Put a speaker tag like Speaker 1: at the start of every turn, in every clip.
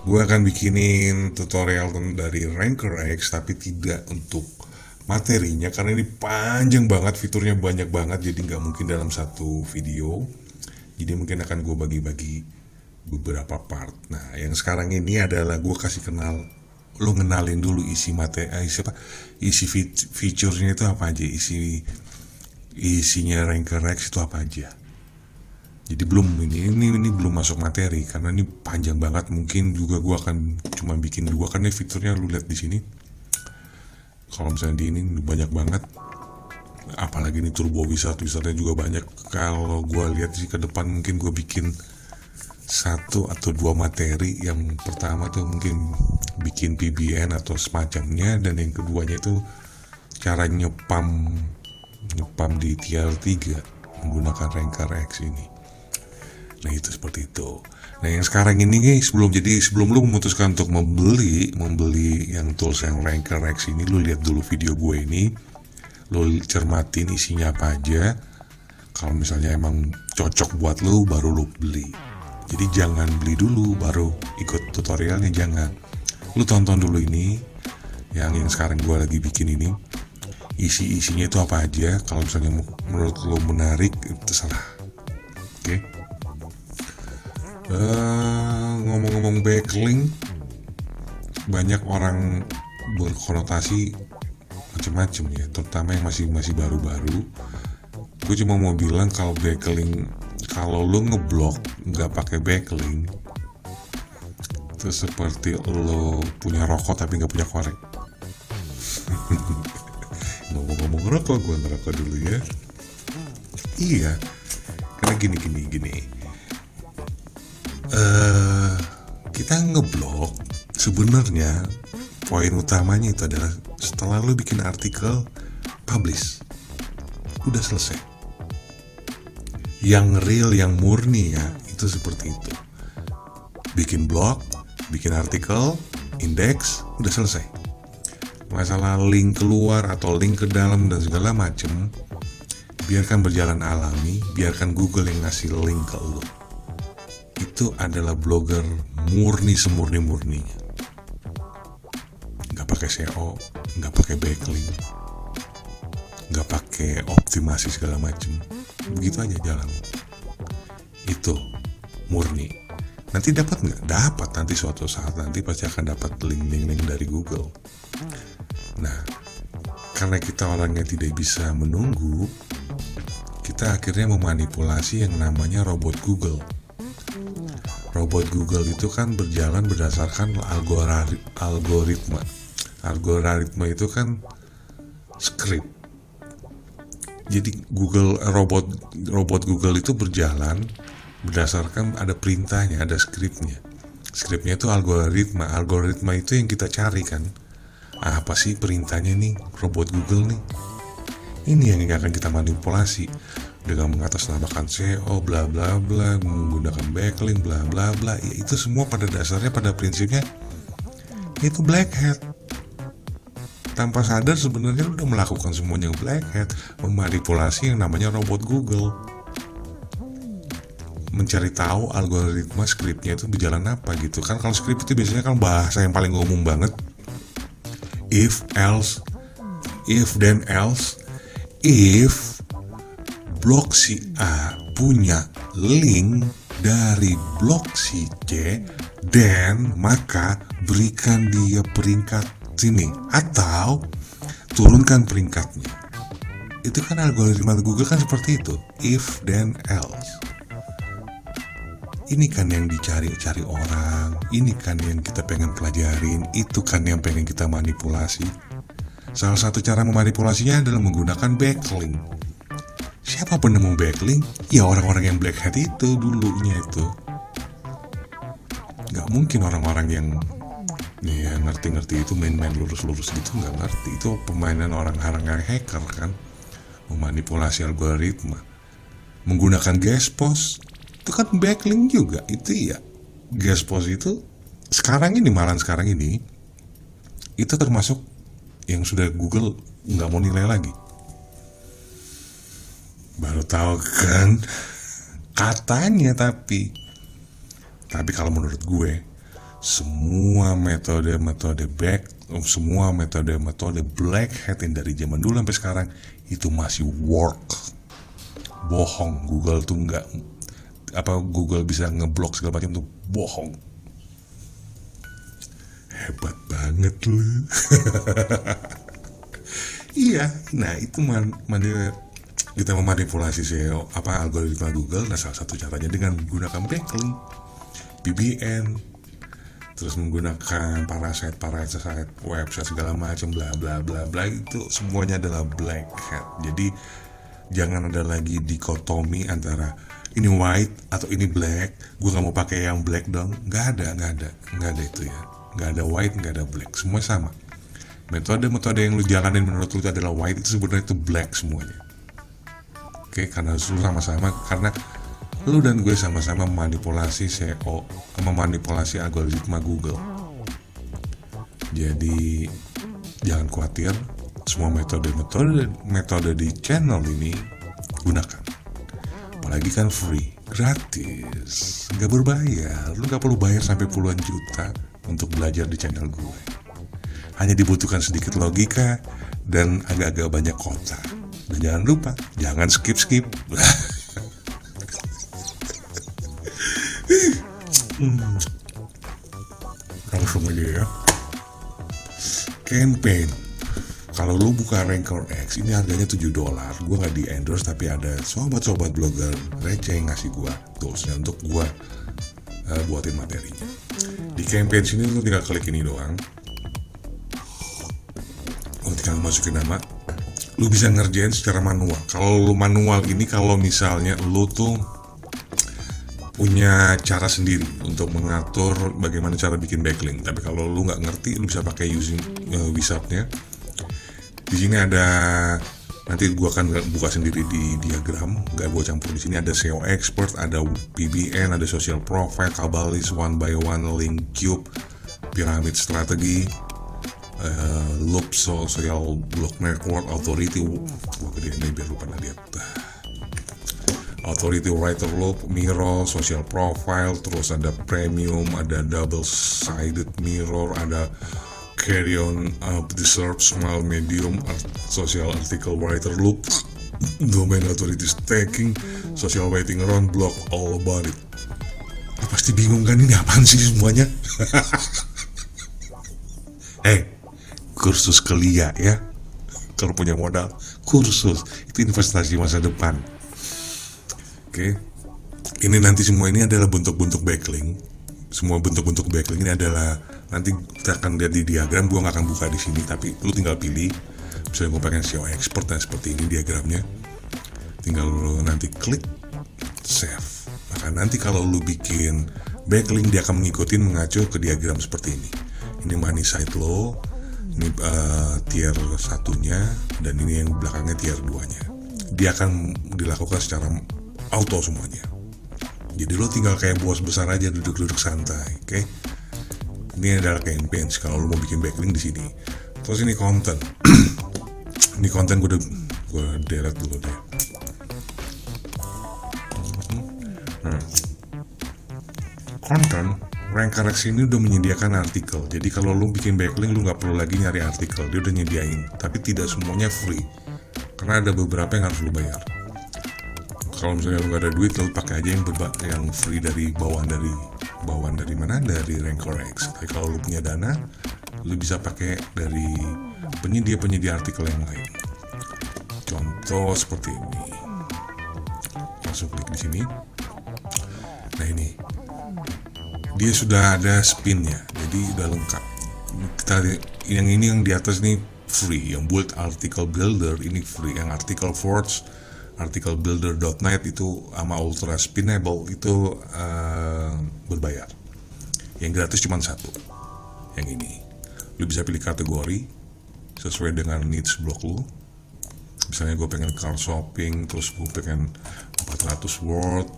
Speaker 1: Gue akan bikinin tutorial dari Ranker X, tapi tidak untuk materinya karena ini panjang banget, fiturnya banyak banget, jadi nggak mungkin dalam satu video. Jadi mungkin akan gue bagi-bagi beberapa part. Nah, yang sekarang ini adalah gue kasih kenal, lo ngenalin dulu isi materi, isi fiturnya itu apa aja, isinya Ranker X itu apa aja. Jadi belum ini belum masuk materi karena ini panjang banget. Mungkin juga gua akan cuma bikin dua karena fiturnya lu lihat di sini. Kalau misalnya di ini banyak banget. Apalagi ini turbo wizardnya juga banyak. Kalau gua lihat sih ke depan mungkin gua bikin satu atau dua materi. Yang pertama tuh mungkin bikin PBN atau semacamnya, dan yang keduanya itu cara nyepam di tier 3 menggunakan Ranker X ini. Nah, itu seperti itu. Nah, yang sekarang ini guys, sebelum lu memutuskan untuk membeli yang tools yang Ranker X ini, lu lihat dulu video gue ini, lu cermatin isinya apa aja. Kalau misalnya emang cocok buat lu, baru lu beli. Jadi jangan beli dulu baru ikut tutorialnya, jangan. Lu tonton dulu ini yang sekarang gue lagi bikin ini. Isinya itu apa aja. Kalau misalnya menurut lu menarik, itu terserah. Oke. Ngomong-ngomong backlink, banyak orang berkonotasi macam-macam ya, terutama yang masih baru-baru. Gue cuma mau bilang kalau backlink, kalau lo ngeblok nggak pakai backlink, itu seperti lo punya rokok tapi nggak punya korek. Ngomong-ngomong rokok, gue ngerokok dulu ya. Iya, karena gini. Kita ngeblok sebenarnya poin utamanya itu adalah setelah lu bikin artikel, publish, udah selesai. Yang real, yang murni ya, itu seperti itu. Bikin blog, bikin artikel, indeks, udah selesai. Masalah link keluar atau link ke dalam dan segala macem, biarkan berjalan alami, biarkan Google yang ngasih link ke lu. Itu adalah blogger murni semurni-murninya. Nggak pakai SEO, nggak pakai backlink, nggak pakai optimasi segala macam. Begitu aja jalan. Itu murni. Nanti dapat nggak? Dapat, nanti suatu saat nanti pasti akan dapat link dari Google. Nah, karena kita orangnya tidak bisa menunggu, kita akhirnya memanipulasi yang namanya robot Google. Robot Google itu kan berjalan berdasarkan algoritma. Algoritma itu kan script. Jadi robot Google itu berjalan berdasarkan ada perintahnya, ada skripnya. Skripnya itu algoritma. Algoritma itu yang kita cari kan. Apa sih perintahnya nih robot Google nih? Ini yang akan kita manipulasi dengan mengatasnamakan SEO, bla bla bla, menggunakan backlink, bla bla bla. Ya, itu semua pada dasarnya, pada prinsipnya itu black hat. Tanpa sadar sebenarnya udah melakukan semuanya black hat, memanipulasi yang namanya robot Google. Mencari tahu algoritma skripnya itu berjalan apa gitu kan. Kalau skrip itu biasanya kan bahasa yang paling umum banget. If then else, if blok si A punya link dari blok si C, dan maka berikan dia peringkat sini atau turunkan peringkatnya. Itu kan algoritma Google kan seperti itu. If then else. Ini kan yang dicari-cari orang. Ini kan yang kita pengen pelajarin. Itu kan yang pengen kita manipulasi. Salah satu cara memanipulasinya adalah menggunakan backlink. Siapa penemu backlink? Ya orang-orang yang black hat itu dulunya itu. Gak mungkin orang-orang yang ya ngerti-ngerti itu main-main lurus-lurus gitu, gak ngerti. Itu permainan orang-orang yang hacker kan, memanipulasi algoritma. Menggunakan guest post itu kan backlink juga. Itu ya, guest post itu sekarang ini itu termasuk yang sudah Google gak mau nilai lagi. Baru tahu kan katanya, tapi kalau menurut gue semua metode black hat yang dari zaman dulu sampai sekarang itu masih work. Bohong, Google tuh nggak, Google bisa ngeblok segala macam tuh bohong. Hebat banget lu. Iya, nah itu kita memanipulasi SEO algoritma Google. Nah, salah satu caranya dengan menggunakan backlink, BBN, terus menggunakan parasite website segala macam bla bla bla bla, itu semuanya adalah black hat. Jadi jangan ada lagi dikotomi antara ini white atau ini black. Gue nggak mau pakai yang black dong. Nggak ada itu ya. Nggak ada white, nggak ada black. Semua sama. Metode yang lu jalanin menurut lu itu adalah white, itu sebenarnya itu black semuanya. Oke, karena lu sama-sama, karena lu dan gue sama-sama memanipulasi SEO, memanipulasi algoritma Google. Jadi jangan khawatir, semua metode di channel ini gunakan. Apalagi kan free, gratis, nggak berbayar. Lu nggak perlu bayar sampai puluhan juta untuk belajar di channel gue. Hanya dibutuhkan sedikit logika dan agak-agak banyak kota. Dan jangan lupa, jangan skip. Langsung aja ya. Campaign. Kalau lu buka Ranker X, ini harganya $7. Gue nggak di endorse, tapi ada sobat-sobat blogger receh ngasih gue toolsnya untuk gue buatin materinya. Di campaign sini lu tinggal klik ini doang. Lu tinggal masukin nama. Lu bisa ngerjain secara manual. Kalau lu manual ini, kalau misalnya lu tuh punya cara sendiri untuk mengatur bagaimana cara bikin backlink. Tapi kalau lu nggak ngerti, lu bisa pakai using wizardnya. Di sini ada, nanti gua akan buka sendiri di diagram, nggak gua campur. Di sini ada SEO expert, ada PBN, ada social profile, Cabalist, one by one, link cube, pyramid strategi, loop, social block network, authority, gua gedein ini biar lu pada lihat. Authority writer loop, mirror, social profile, terus ada premium, ada double sided mirror, ada carry on, deserve, small, medium, social article writer loop, domain authority stacking, social waiting around, block, all about it. Pasti bingung kan, ini apaan sih semuanya? Kursus Kelia ya, kalau punya modal kursus itu investasi masa depan. Oke, ini nanti semua ini adalah bentuk-bentuk backlink. Semua bentuk-bentuk backlink ini adalah, nanti kita akan lihat di diagram. Gua nggak akan buka di sini, tapi lu tinggal pilih. Misalnya gue pakai SEO expert, dan seperti ini diagramnya. Tinggal lu nanti klik save. Maka nanti kalau lu bikin backlink, dia akan mengacu ke diagram seperti ini. Ini money site low, ini tier satunya, dan ini yang belakangnya tier 2-nya. Dia akan dilakukan secara auto semuanya. Jadi lo tinggal kayak bos besar aja, duduk-duduk santai, oke? Ini adalah campaigns. Kalau lo mau bikin backlink di sini. Terus ini konten. Ini konten gue delete dulu deh. Konten Ranker X ini udah menyediakan artikel. Jadi kalau lo bikin backlink, lo nggak perlu lagi nyari artikel. Dia udah nyediain. Tapi tidak semuanya free. Karena ada beberapa yang harus lo bayar. Kalau misalnya lu gak ada duit, lu pakai aja yang free dari bawaan dari mana? Dari Ranker X. Tapi kalau lu punya dana, lu bisa pakai dari penyedia artikel yang lain. Contoh seperti ini. Langsung klik di sini. Nah ini, dia sudah ada spinnya, jadi udah lengkap. Yang ini yang di atas nih free, yang build article builder ini free, yang article forge, articlebuilder.net itu sama ultra spinable itu berbayar. Yang gratis cuma satu, yang ini. Lu bisa pilih kategori sesuai dengan needs blog lu. Misalnya gue pengen car shopping, terus gue pengen 400 word,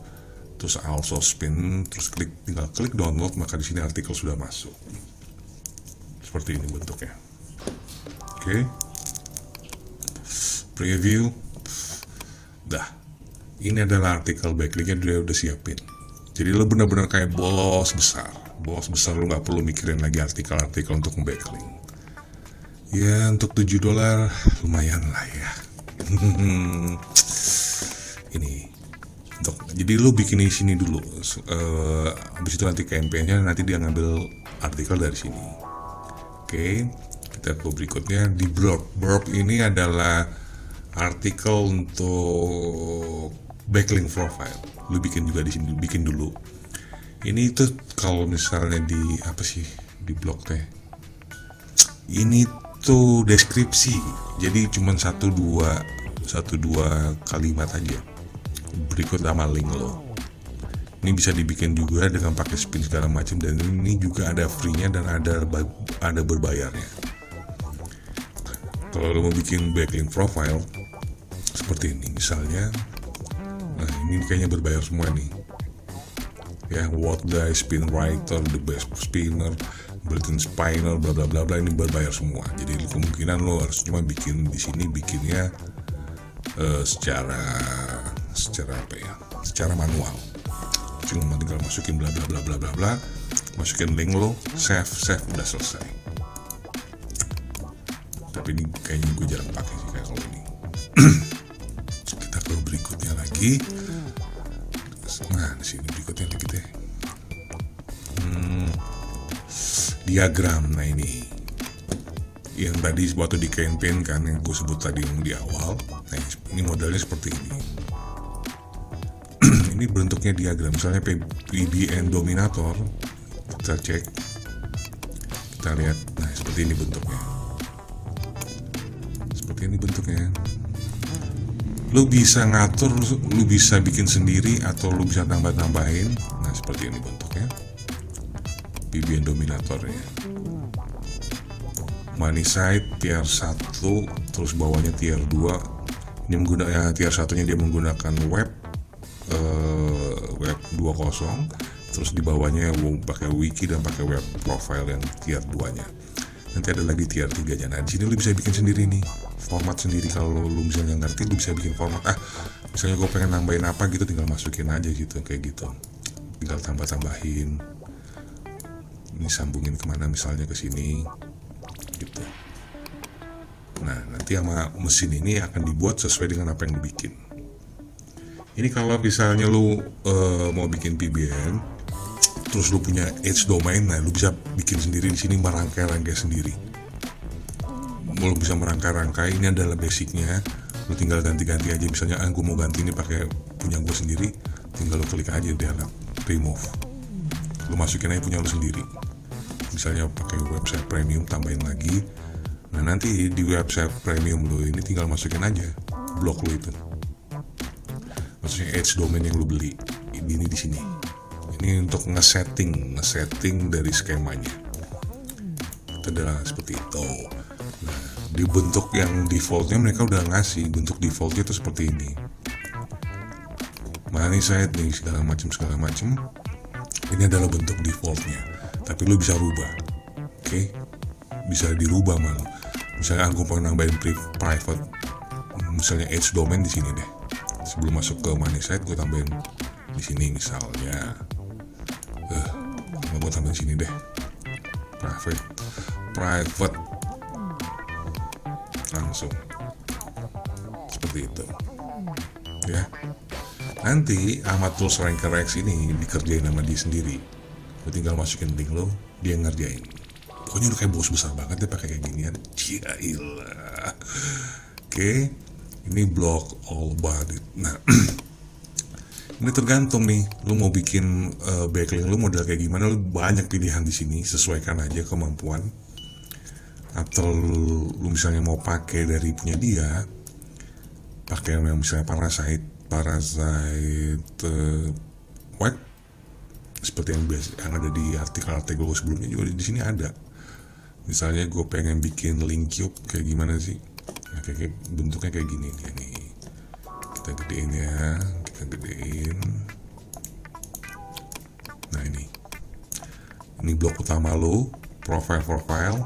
Speaker 1: terus also spin, terus tinggal klik download, maka di sini artikel sudah masuk. Seperti ini bentuknya. Oke. Preview. Dah, ini adalah artikel backlinknya dia udah siapin. Jadi lo benar-benar kayak bos besar. bos besar, lu nggak perlu mikirin lagi artikel-artikel untuk backlink. Ya untuk $7 lumayan lah ya. Ini untuk, jadi lu bikin di sini dulu, habis itu nanti campaignnya nanti dia ngambil artikel dari sini. Oke, kita ke berikutnya. Di Burp ini adalah artikel untuk backlink profile. Lu bikin juga di sini, bikin dulu. Ini tuh kalau misalnya di apa sih di blog teh, ini tuh deskripsi, jadi cuma satu dua kalimat aja berikut sama link lo. Ini bisa dibikin juga dengan pakai spin segala macam, dan ini juga ada free-nya dan ada berbayarnya. Kalau lo mau bikin backlink profile seperti ini misalnya, nah ini kayaknya berbayar semua nih ya. What guy, spin writer, the best spinner, bulletin spinner, bla bla bla bla, ini berbayar semua. Jadi kemungkinan lo harus cuma bikin di sini, bikinnya secara apa ya, secara manual. Cuma tinggal masukin bla bla bla bla bla bla, masukin link lo, save, udah selesai. Tapi ini kayaknya gue jarang pakai sih kayak kalau ini. Kita ke berikutnya lagi. Nah di sini berikutnya lagi deh. Diagram. Nah ini yang tadi waktu di campaign kan, yang gue sebut tadi yang di awal. Nah ini modelnya seperti ini. Ini bentuknya diagram. Misalnya PBN dominator, kita cek, kita lihat. Nah seperti ini bentuknya. Seperti ini bentuknya. Lu bisa ngatur, lu bisa bikin sendiri atau lu bisa tambah-tambahin. Nah seperti ini bentuknya. PBN dominatornya. Money side tier 1, terus bawahnya tier 2. Ini menggunakan tier 1-nya dia menggunakan web 20, terus di bawahnya pakai wiki dan pakai web profile yang tier 2-nya. Nanti ada lagi tier 3-nya. Nah di sini lu bisa bikin sendiri nih, format sendiri. Kalau lu misalnya ngerti, lu bisa bikin format. Misalnya gue pengen nambahin apa gitu, tinggal masukin aja gitu, kayak gitu. Tinggal tambah-tambahin. Ini sambungin kemana, misalnya ke sini gitu. Nah nanti sama mesin ini akan dibuat sesuai dengan apa yang dibikin. Ini kalau misalnya lu mau bikin PBN, terus lu punya edge domain, nah lu bisa bikin sendiri di sini, merangkai-rangkai sendiri. Lu bisa merangkai-rangkai. Ini adalah basicnya. Lu tinggal ganti-ganti aja. Misalnya gue mau ganti ini pakai punya gue sendiri, tinggal lu klik aja di dalam remove. Lu masukin aja punya lu sendiri. Misalnya pakai website premium, tambahin lagi. Nah nanti di website premium lu ini tinggal masukin aja blok lu itu, maksudnya edge domain yang lu beli ini di sini. Ini untuk ngesetting dari skemanya. Itu adalah seperti itu. Nah di bentuk yang defaultnya mereka udah ngasih bentuk defaultnya itu seperti ini. Money side nih segala macam. Ini adalah bentuk defaultnya, tapi lu bisa rubah. Oke? Bisa dirubah malah. Misalnya aku pengen nambahin private, misalnya edge domain di sini deh. Sebelum masuk ke money site gue tambahin di sini misalnya. Gue tambahin sini deh. Private. Langsung. Seperti itu. Ya. Nanti sama tools Ranker X ini dikerjain sama dia sendiri. Lo tinggal masukin link lo, dia ngerjain. Pokoknya udah kayak bos besar banget deh pakai kayak ginian. Ciailah. Oke, ini blog all about it. Nah, ini tergantung nih, lo mau bikin backlink lo model kayak gimana. Lo banyak pilihan di sini, sesuaikan aja kemampuan. Atau lo misalnya mau pakai dari punya dia, pakai yang misalnya Parasite web seperti yang biasa yang ada di artikel-artikel sebelumnya juga di sini ada. Misalnya gue pengen bikin link cube kayak gimana sih? Nah, kayak bentuknya kayak gini nih. Kita gedein ya, Nah ini blog utama lo, profile.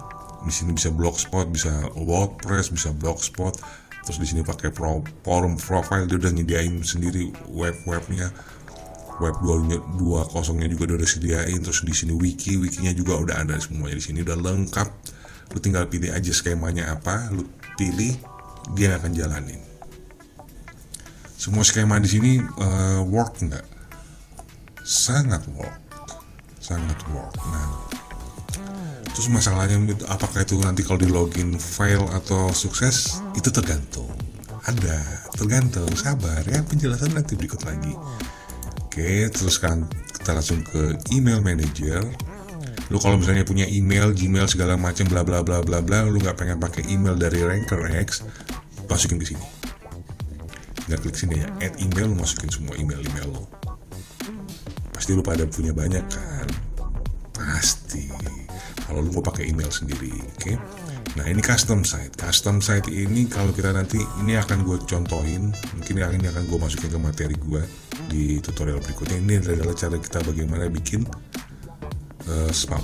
Speaker 1: Di sini bisa blogspot, bisa WordPress, bisa blogspot. Terus di sini pakai forum profile, dia udah nyediain sendiri webnya. web 2.0-nya juga udah disediain. Terus di sini wikinya juga udah ada semuanya di sini, udah lengkap. Lu tinggal pilih aja skemanya apa, lu pilih, dia akan jalanin. Semua skema di sini work nggak? Sangat work. Nah, terus masalahnya apakah itu nanti kalau di login fail atau sukses, itu tergantung. Tergantung, sabar ya, penjelasan nanti berikut lagi. Oke, terus kan kita langsung ke email manager. Lu kalau misalnya punya email, Gmail segala macam bla bla bla bla bla, lu nggak pengen pakai email dari Ranker X, masukin ke sini. Nggak klik sini ya, add email, lu masukin semua email lo. Pasti lu pada punya banyak kan? Pasti. Kalau lu mau pakai email sendiri, oke? Nah ini custom site ini kalau kita nanti ini akan gue contohin, mungkin ini akan gue masukin ke materi gue di tutorial berikutnya. Ini adalah cara kita bagaimana bikin spam.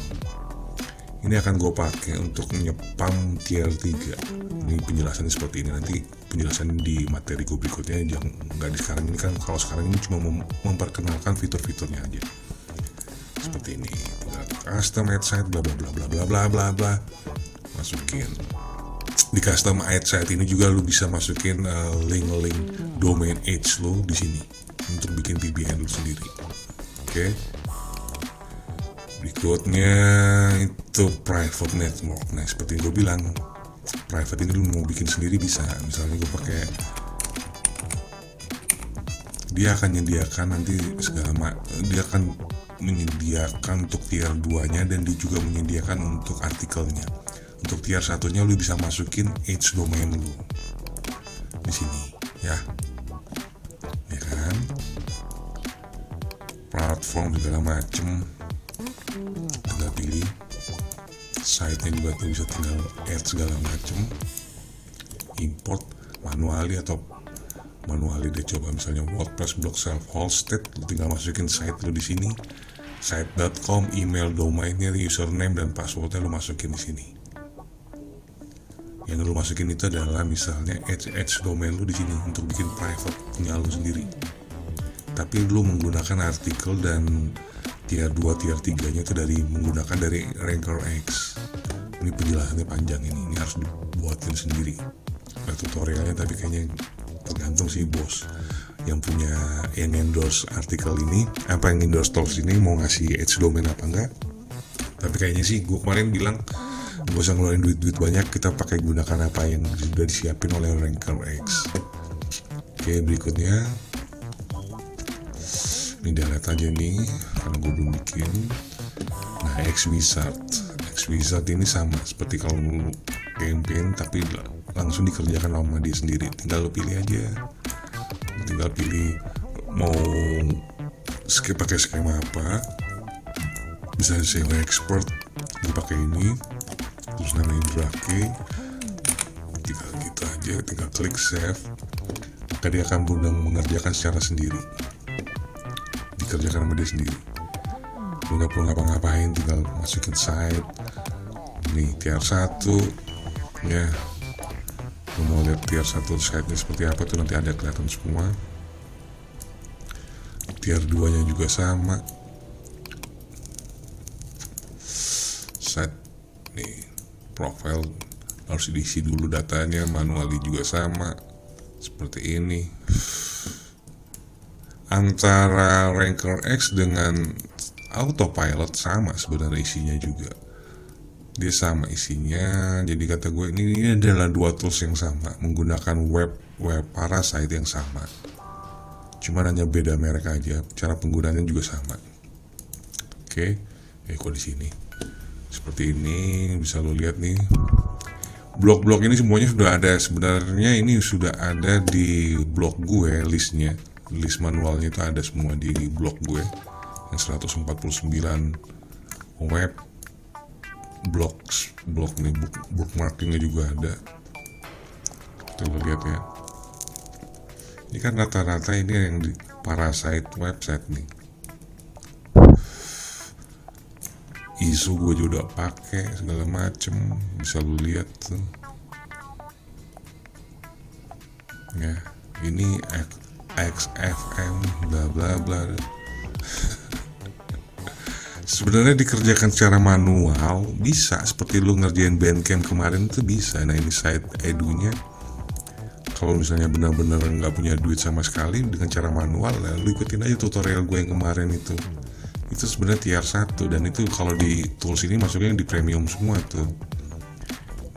Speaker 1: Ini akan gue pakai untuk nyepam tier 3. Ini penjelasannya seperti ini, nanti penjelasan di materi gue berikutnya, jangan nggak di sekarang ini kan. Kalau sekarang ini cuma memperkenalkan fitur-fiturnya aja seperti ini. Tinggal custom add site bla bla bla bla bla bla bla bla, masukin. Di custom add site ini juga lu bisa masukin link domain age lu di sini untuk bikin VPN lu sendiri. Oke. Berikutnya itu private network. Nah seperti yang gue bilang, private ini lu mau bikin sendiri bisa. Misalnya gue pakai, dia akan menyediakan nanti dia akan menyediakan untuk tier 2 nya, dan dia juga menyediakan untuk artikelnya. Untuk tier 1 nya lu bisa masukin age domain lu di sini ya kan, platform segala macem, tinggal pilih. Site-nya juga tuh bisa tinggal add segala macem, import manually deh. Coba misalnya WordPress blog self hosted, lu tinggal masukin site lu di sini, site.com, email domainnya, username dan passwordnya lu masukin di sini. Yang lu masukin itu adalah misalnya edge domain lu di sini untuk bikin private punya lu sendiri. Tapi lu menggunakan artikel dan tier 2 tier 3 nya itu menggunakan dari Ranker X. Ini penjelasannya panjang, ini harus dibuatin sendiri. Ada tutorialnya, tapi kayaknya tergantung sih bos yang endorse artikel ini, apa yang endorse tools ini mau ngasih edge domain apa enggak. Tapi kayaknya sih gue kemarin bilang gak usah ngeluarin duit banyak, kita pakai gunakan apa yang sudah disiapin oleh Ranker X. Oke, berikutnya ini delete aja nih karena gue belum bikin. Nah Xwizard ini sama seperti kalau lu campaign, tapi langsung dikerjakan sama dia sendiri. Tinggal lu pilih aja, tinggal pilih mau pakai skema apa. Bisa SEO expert, gue pakai ini, terus namanya Drake, tinggal gitu aja, tinggal klik save, maka dia akan mudah mengerjakan secara sendiri, dikerjakan sama dia sendiri. Lu nggak perlu ngapa-ngapain, tinggal masukin site nih tier 1 ya. Lu mau lihat tier 1 site nya seperti apa tuh, nanti ada kelihatan semua. Tier 2 nya juga sama, site nih profile harus diisi dulu datanya, manually juga sama seperti ini. Antara Ranker X dengan Autopilot sama sebenarnya isinya juga, dia sama isinya. Jadi kata gue ini adalah dua tools yang sama, menggunakan web parasite yang sama, cuma hanya beda merek aja, cara penggunaannya juga sama. Oke, kok di sini seperti ini bisa lo lihat nih, blog ini semuanya sudah ada. Sebenarnya ini sudah ada di blog gue, list manualnya itu ada semua di blog gue yang 149 web blog nih, bookmarkingnya juga ada. Coba lihat ya, ini kan rata-rata ini yang di parasite website nih. Isu gue juga udah pakai segala macem, bisa lu lihat tuh ya. Ini XFM bla bla bla, Sebenarnya dikerjakan secara manual bisa, seperti lu ngerjain Bandcamp kemarin itu bisa. Nah ini site edunya, kalau misalnya benar-benar nggak punya duit sama sekali, dengan cara manual, lu ikutin aja tutorial gue yang kemarin itu sebenarnya tier 1, dan itu kalau di tools ini masuknya yang di premium semua tuh.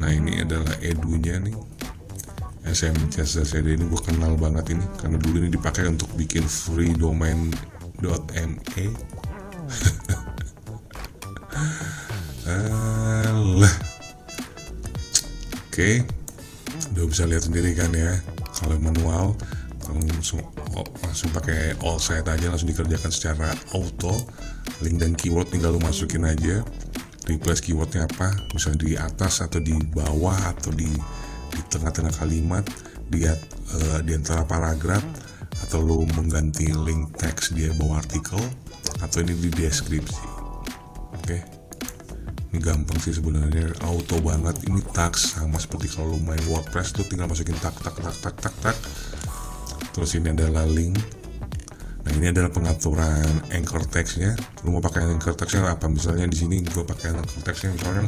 Speaker 1: Nah ini adalah edunya nih, SMCSD ini gue kenal banget ini karena dulu ini dipakai untuk bikin free domain.me. Alah. Oke, udah bisa lihat sendiri kan ya. Kalau manual, kalau langsung pakai all site aja, langsung dikerjakan secara auto. Link dan keyword tinggal lu masukin aja, replace keywordnya apa, misalnya di atas atau di bawah atau di tengah-tengah kalimat, di antara paragraf, atau lu mengganti link teks di bawah artikel, atau ini di deskripsi. Oke, ini gampang sih sebenarnya, auto banget. Ini tags sama seperti kalau lu main WordPress tuh, tinggal masukin tak. Terus ini adalah link. Nah ini adalah pengaturan anchor text-nya. Lu mau pakai anchor text-nya apa? Misalnya di sini gue pakai anchor text-nya misalnya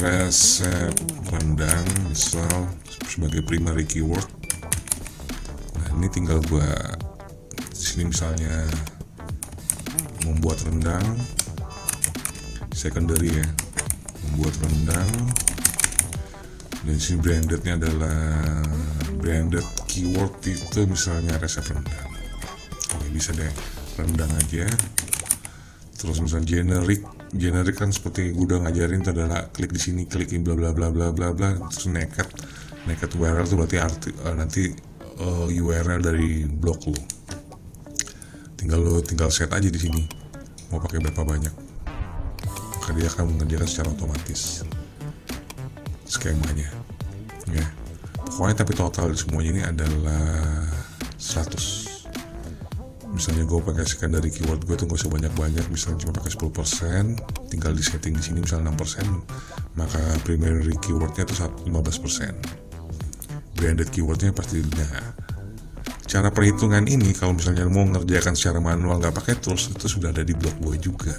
Speaker 1: resep rendang misal sebagai primary keyword. Nah ini tinggal gue di sini misalnya membuat rendang, secondary ya, membuat rendang, dan sini brandednya adalah branded keyword itu misalnya resep rendang. Oke, bisa deh rendang aja. Terus misalnya generic kan seperti gue udah ngajarin itu adalah klik di sini, klik ini bla bla bla bla bla bla, terus naked URL itu berarti nanti URL dari blog lu. Tinggal set aja di sini mau pakai berapa banyak, maka dia akan mengerjakan secara otomatis skemanya ya. Pokoknya tapi total semuanya ini adalah 100. Misalnya gue pakai secondary keyword gue tuh gak usah banyak-banyak, misalnya cuma pakai 10%, tinggal di setting di sini misalnya 6%, maka primary keywordnya itu 15%, branded keywordnya pasti. Nah cara perhitungan ini kalau misalnya mau ngerjakan secara manual nggak pakai tools, itu sudah ada di blog gue juga.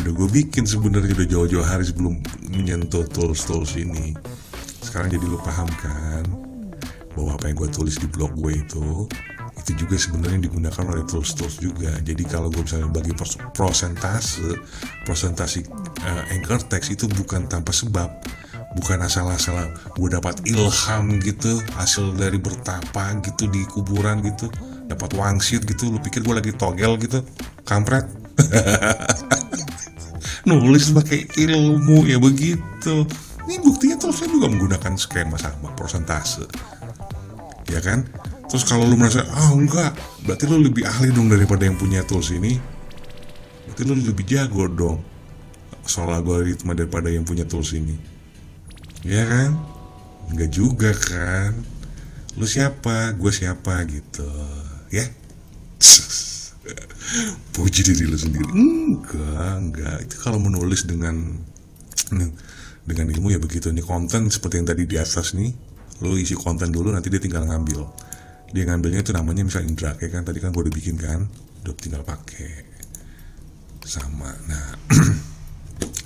Speaker 1: Udah gue bikin sebenarnya udah jauh-jauh hari sebelum menyentuh tools ini. Sekarang jadi lu paham kan bahwa apa yang gue tulis di blog gue itu juga sebenarnya digunakan oleh tools juga. Jadi kalau gue misalnya bagi presentasi anchor text itu bukan tanpa sebab, bukan asal-asalan gue dapat ilham gitu, hasil dari bertapa gitu di kuburan gitu, dapat wangsit gitu. Lu pikir gue lagi togel gitu, kampret? Nulis pakai ilmu ya begitu. Ini buktinya terus saya juga menggunakan skema sama persentase, ya kan? Terus kalau lu merasa enggak, berarti lu lebih ahli dong daripada yang punya tools ini. Berarti lu lebih jago dong soal algoritma daripada yang punya tools ini, ya kan? Enggak juga kan? Lu siapa, gue siapa gitu, ya? Puji diri lu sendiri. Enggak. Itu kalau menulis dengan ilmu ya begitu. Ini konten seperti yang tadi di atas nih, lu isi konten dulu, nanti dia tinggal ngambil. Dia ngambilnya itu namanya misalnya Indra, kayak kan tadi kan gue udah bikin kan, udah tinggal pakai sama. Nah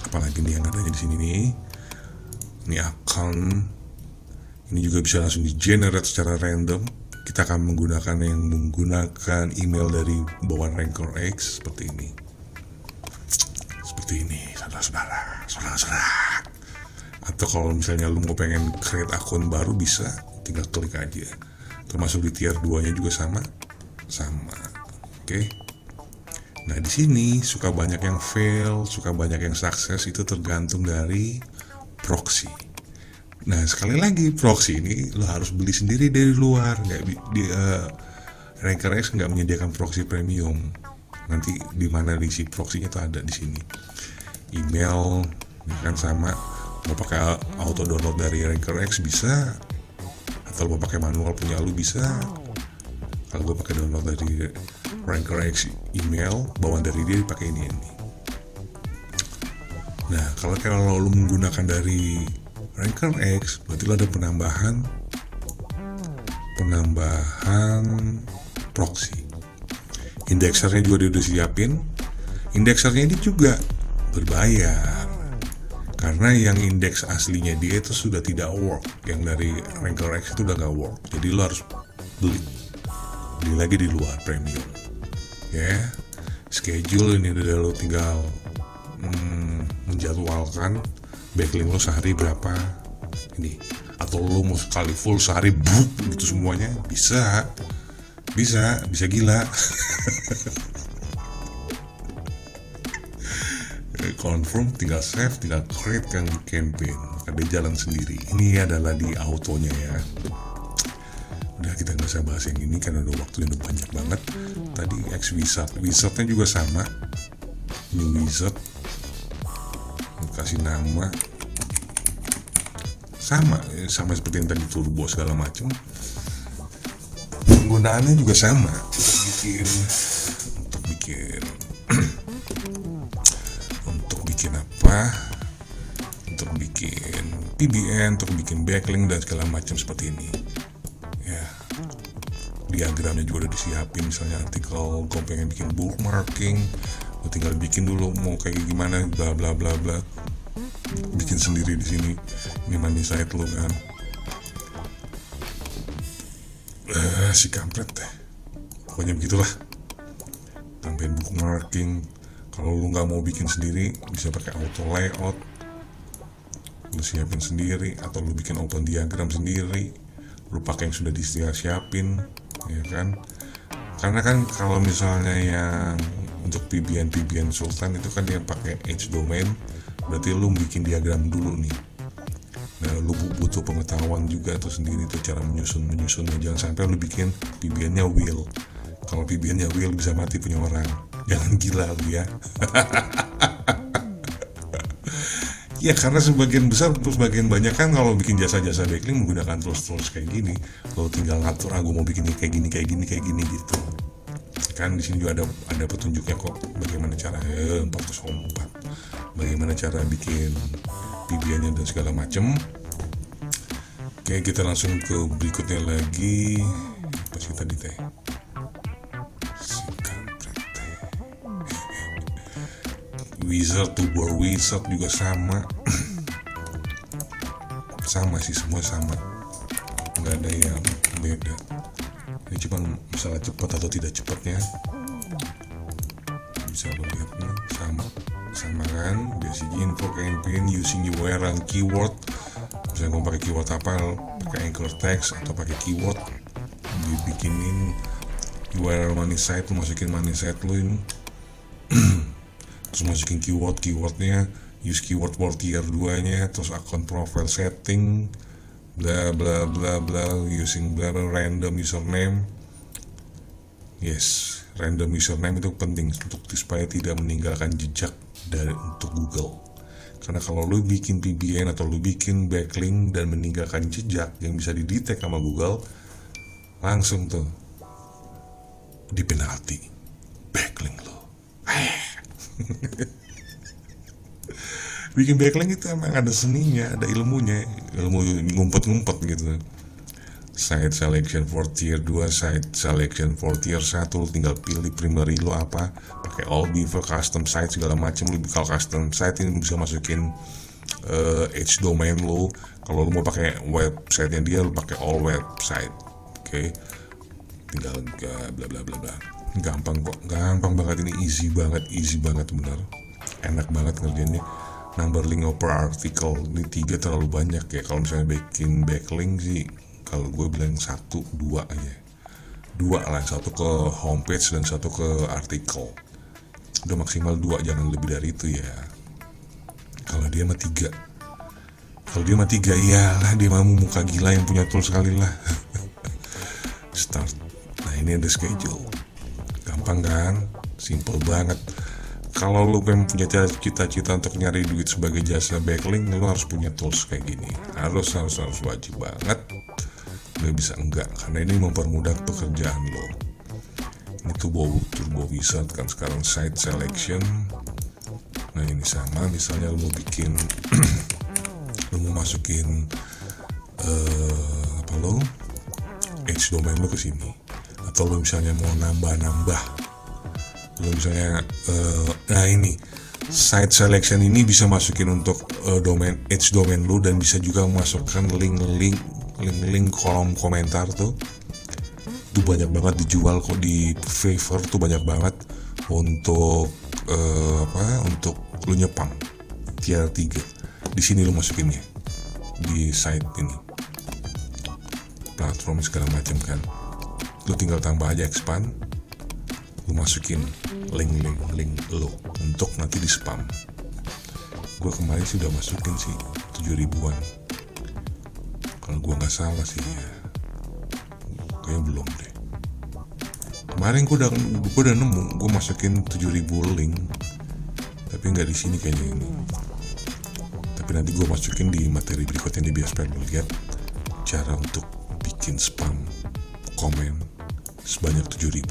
Speaker 1: apalagi nih yang adanya di sini nih, ini account ini juga bisa langsung di generate secara random. Kita akan menggunakan email dari bawaan Ranker X seperti ini, saudara-saudara. Atau kalau misalnya lu mau pengen create akun baru bisa, tinggal klik aja. Termasuk di tier 2 nya juga sama. Oke. Nah di sini suka banyak yang fail, suka banyak yang sukses, itu tergantung dari proxy. Nah sekali lagi, proxy ini lo harus beli sendiri dari luar. Ranker X nggak menyediakan proxy premium. Nanti di mana diisi proxy-nya itu ada di sini. Email kan sama. Mau pakai auto download dari Ranker X bisa, atau mau pakai manual punya lu bisa. Kalau gue pakai download dari Ranker X email, bawaan dari dia dipakai ini. Nah kalau lu menggunakan dari Ranker X, berarti lo ada penambahan penambahan proxy. Indexernya juga udah siapin. Indexernya ini juga berbayar, karena yang indeks aslinya dia itu sudah tidak work. Yang dari Ranker X itu udah gak work, jadi lo harus beli lagi di luar premium ya. Schedule ini udah lo tinggal menjadwalkan backlink lo sehari berapa ini, atau lo mau sekali full sehari book gitu semuanya bisa gila. Confirm, tinggal save, tinggal create kan campaign, ada jalan sendiri. Ini adalah di autonya ya. Udah, kita nggak usah bahas yang ini karena udah waktunya udah banyak banget. Tadi X Wizardnya juga sama, new wizard, kasih nama sama seperti yang tadi turbo segala macam. Penggunaannya juga sama untuk bikin untuk bikin PBN, untuk bikin backlink dan segala macam seperti ini ya. Diagramnya juga udah disiapin, misalnya artikel gue pengen bikin bookmarking, lo tinggal bikin dulu mau kayak gimana, bla bla bla bla, bikin sendiri di sini. Ini money site lo kan, si kampret deh, pokoknya begitulah. Tambahin bookmarking. Kalau lu nggak mau bikin sendiri, bisa pakai auto layout, lu siapin sendiri, atau lu bikin open diagram sendiri, lu pakai yang sudah disiapin, ya kan? Karena kan kalau misalnya yang untuk PBN Sultan itu kan dia pakai H domain, berarti lu bikin diagram dulu nih. Nah, lu butuh pengetahuan juga tuh sendiri tuh cara menyusunnya. Jangan sampai lu bikin PBN-nya wheel. Kalau PBN-nya wheel bisa mati punya orang. Jangan gila lu ya. Ya, karena sebagian besar, sebagian banyak kan kalau bikin jasa-jasa backlink menggunakan tools kayak gini. Lo tinggal ngatur, gue mau bikin kayak gini gitu. Kan di sini juga ada petunjuknya kok, bagaimana cara 404, bagaimana cara bikin PBN-nya dan segala macem. Oke, kita langsung ke berikutnya lagi. Apa sih tadi teh? Wizard, Tuber Wizard juga sama sih, semua sama, nggak ada yang beda. Ini cuma masalah cepat atau tidak cepatnya. Bisa lo lihat nih, sama kan. Basic info campaign using URL keyword. Misalnya mau pakai keyword apa, pakai anchor text atau pakai keyword, dibikinin URL money site, lo masukin money site lo ini. Terus masukin keywordnya, use keyword for tier 2 nya, terus account profile setting, bla bla bla bla, using bla random username. Yes, random username itu penting untuk supaya tidak meninggalkan jejak untuk Google. Karena kalau lu bikin PBN atau lu bikin backlink dan meninggalkan jejak yang bisa didetek sama Google, langsung tuh di penalti backlink lo. Bikin backlink itu emang ada seninya, ada ilmu ngumpet gitu. Site selection for tier 2, site selection for tier 1, lu tinggal pilih primary lo apa, pakai all beaver, custom site segala macam. Lu kalau custom site ini bisa masukin H domain lo. Kalau lu mau pakai website-nya dia, lu pakai all website. Oke. Tinggal bla bla bla bla. Gampang banget ini, easy banget benar, enak banget ngerjainnya. Number link per article ini 3 terlalu banyak ya. Kalau misalnya bikin backlink sih, kalau gue bilang 1-2 aja, 2 lah, 1 ke homepage dan 1 ke artikel, udah maksimal 2, jangan lebih dari itu ya. Kalau dia mah 3, iyalah dia mau muka gila yang punya tool sekali lah. Start. Nah, ini ada schedule. Gampang kan? Simple banget. Kalau lu pengen punya cita-cita untuk nyari duit sebagai jasa backlink, lu harus punya tools kayak gini. Harus wajib banget. Gak bisa enggak, karena ini mempermudah pekerjaan lo. Ini Turbo Wizard kan sekarang site selection. Nah, ini sama, misalnya lu mau bikin lu mau masukin Edge domain lu ke sini. Atau lu misalnya mau nambah-nambah, lu misalnya nah ini site selection ini bisa masukin untuk domain Edge domain lu, dan bisa juga masukkan link kolom komentar tuh. Itu banyak banget dijual kok di Fiverr tuh, banyak banget untuk untuk lu nyepam tier 3. Di sini lu masukinnya di site ini, platform segala macam kan. Lu tinggal tambah aja expand, lu masukin link lu untuk nanti di spam. Gue kemarin sudah masukin sih 7.000-an kalau gue nggak salah sih ya. Kayaknya belum deh. Kemarin gue udah nemu, gue masukin 7.000 link, tapi nggak di sini kayaknya ini. Tapi nanti gue masukin di materi berikutnya nih, biar supaya lihat cara untuk bikin spam komen sebanyak 7.000.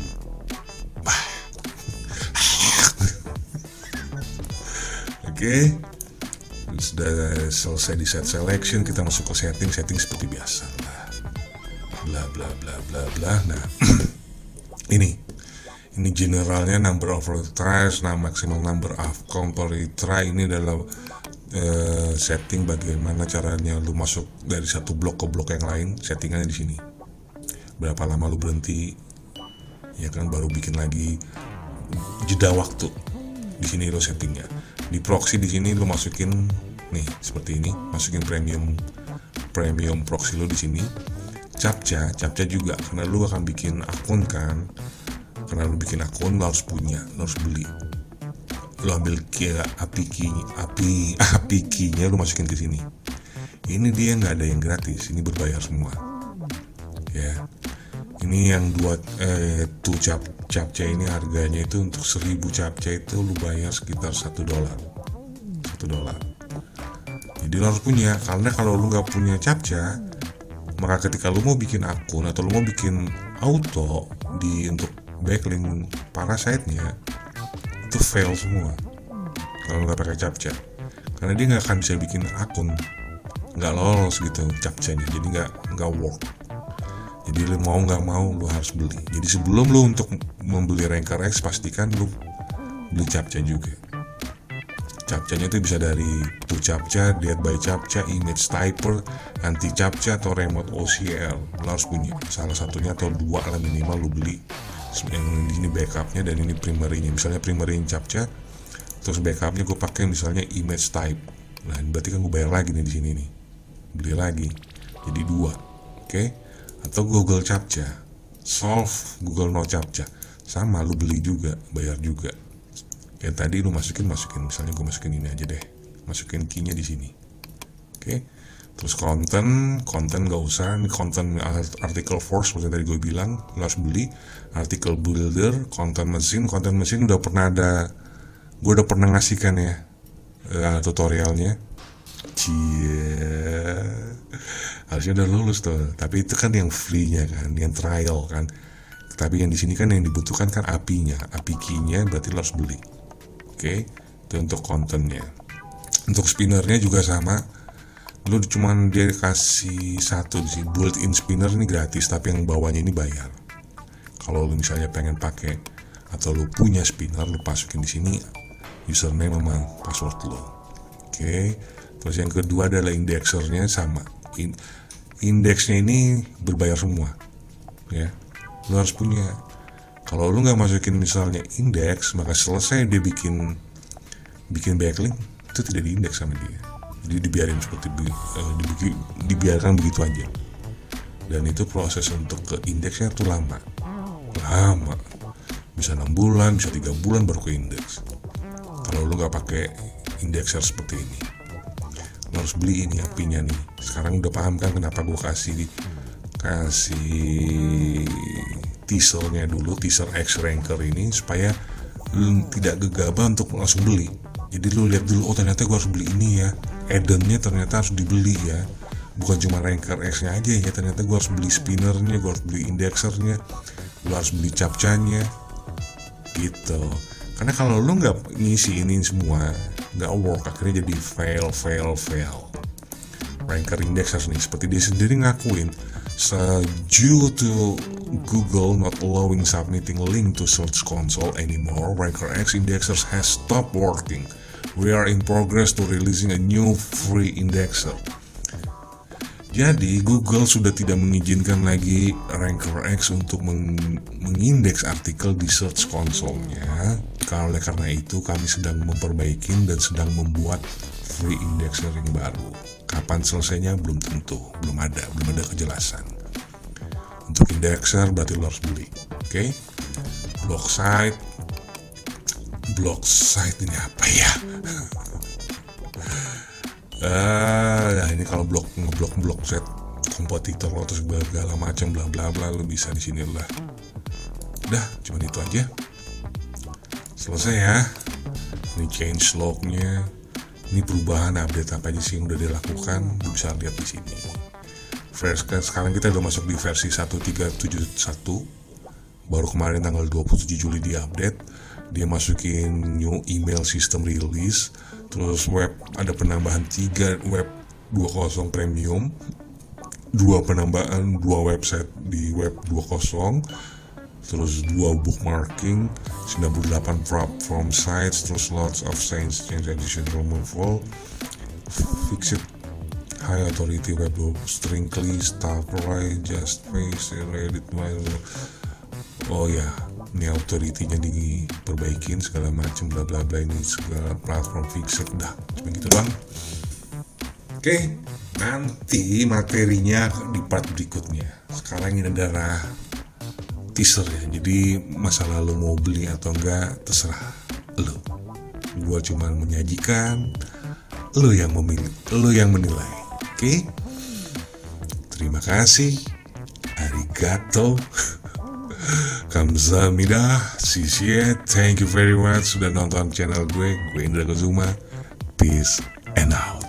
Speaker 1: Oke. Sudah selesai di set selection, kita masuk ke setting seperti biasa lah. Bla bla bla bla bla. Nah, ini generalnya number of retries, maximal number of counter retry. Ini adalah setting bagaimana caranya lu masuk dari satu blok ke blok yang lain. Settingannya di sini. Berapa lama lu berhenti, ya kan, baru bikin lagi jeda waktu. Di sini lu settingnya. Di proxy di sini lu masukin nih seperti ini, masukin premium proxy lu di sini. Captcha juga, karena lu akan bikin akun kan. Karena lu bikin akun, lu harus punya, lu harus beli. Lu ambil API key-nya lu masukin ke sini. Ini dia nggak ada yang gratis, ini berbayar semua. Ya. Ini yang tuh captcha ini harganya itu untuk 1000 captcha itu lu bayar sekitar $1. Jadi lu harus punya, karena kalau lu nggak punya captcha, maka ketika lu mau bikin akun atau lu mau bikin auto untuk backlink parasite-nya itu fail semua kalau nggak pakai captcha, karena dia nggak akan bisa bikin akun, nggak lolos gitu captcha-nya, jadi nggak work. Jadi lu mau nggak mau lu harus beli. Jadi sebelum lu untuk membeli Ranker X, pastikan lu beli captcha juga. Captcha-nya itu bisa dari tuh captcha, dead by captcha, image typer, anti captcha, atau remote OCR. Lu harus punya salah satunya atau dua lah minimal lu beli. Yang ini backupnya dan ini primary-nya. Misalnya primary captcha, terus backupnya gue pakai misalnya image type. Nah berarti kan gue bayar lagi nih di sini nih, beli lagi. Jadi 2, oke? Atau Google captcha, solve Google no captcha, sama lu beli juga, bayar juga. Yang tadi lu masukin, misalnya gue masukin ini aja deh, masukin key-nya di sini, oke? Terus konten gak usah, ini konten article force seperti tadi gue bilang, lu harus beli. Article builder, konten mesin udah pernah ada, gue udah pernah ngasihkan ya tutorialnya. Harusnya udah lulus tuh, tapi itu kan yang free-nya kan, yang trial kan. Tapi yang di sini kan yang dibutuhkan kan API-nya, API key-nya berarti lo harus beli. Oke, itu untuk kontennya. Untuk spinnernya juga sama, lo cuman dia kasih satu di sini, built-in spinner ini gratis, tapi yang bawahnya ini bayar. Kalau lo misalnya pengen pakai atau lo punya spinner, lo masukin di sini username sama password lo. Oke. Terus yang kedua adalah indexernya sama. Indeksnya ini berbayar semua, ya. Lu harus punya. Kalau lu nggak masukin misalnya indeks, maka selesai dia bikin backlink itu tidak diindeks sama dia. Jadi dibiarin seperti dibiarkan begitu aja. Dan itu proses untuk ke indeksnya tuh lama, bisa 6 bulan, bisa 3 bulan baru ke indeks. Kalau lu nggak pakai indexer seperti ini, lo harus beli ini API-nya nih. Sekarang udah paham kan kenapa gue kasih teasernya dulu, teaser X Ranker ini, supaya lu tidak gegabah untuk langsung beli. Jadi lu lihat dulu, oh ternyata gue harus beli ini ya, add-onnya ternyata harus dibeli ya, bukan cuma Ranker X-nya aja ya, ternyata gue harus beli spinnernya, gue harus beli indexernya, gue harus beli captcha-nya gitu. Karena kalau lu nggak ngisi ini semua, nggak work, akhirnya jadi fail. Ranker indexers nih, seperti dia sendiri ngakuin, So, due to Google not allowing submitting link to Search Console anymore, Ranker X indexers has stopped working. We are in progress to releasing a new free indexer. Jadi Google sudah tidak mengizinkan lagi Ranker X untuk mengindeks artikel di Search Console-nya. Oleh karena itu kami sedang memperbaiki dan sedang membuat free indexer yang baru. Kapan selesainya belum tentu, belum ada kejelasan. Untuk indexer berarti lo harus beli, oke? Blog site ini apa ya? Ini kalau blog site kompetitor lo terus segala macam bla bla bla, lo bisa di sini lah. Udah, cuma itu aja. Selesai ya. Ini change lognya. Ini perubahan update apa aja sih yang udah dilakukan, lu bisa lihat di sini. Sekarang kita udah masuk di versi 1371. Baru kemarin tanggal 27 Juli di update. Dia masukin new email system release. Terus web ada penambahan 3 web 20 premium. 2 website di web 20. Terus 2 bookmarking, 98 platform sites, terus lots of change edition removal, fixed high authority web strictly stuff right, just face edit. Oh ya, ini authority-nya diperbaikin segala macam bla bla bla, ini segala platform fixed, udah cuma gitu doang. Oke, nanti materinya di part berikutnya. Sekarang ini adalah teaser ya, jadi masa lalu mau beli atau enggak terserah lo. Gua cuma menyajikan, lo yang memilih, lo yang menilai. Oke? Terima kasih. Arigato. Kamsahamnida. Sishie. Thank you very much sudah nonton channel gue Indra Kozuma. Peace and out.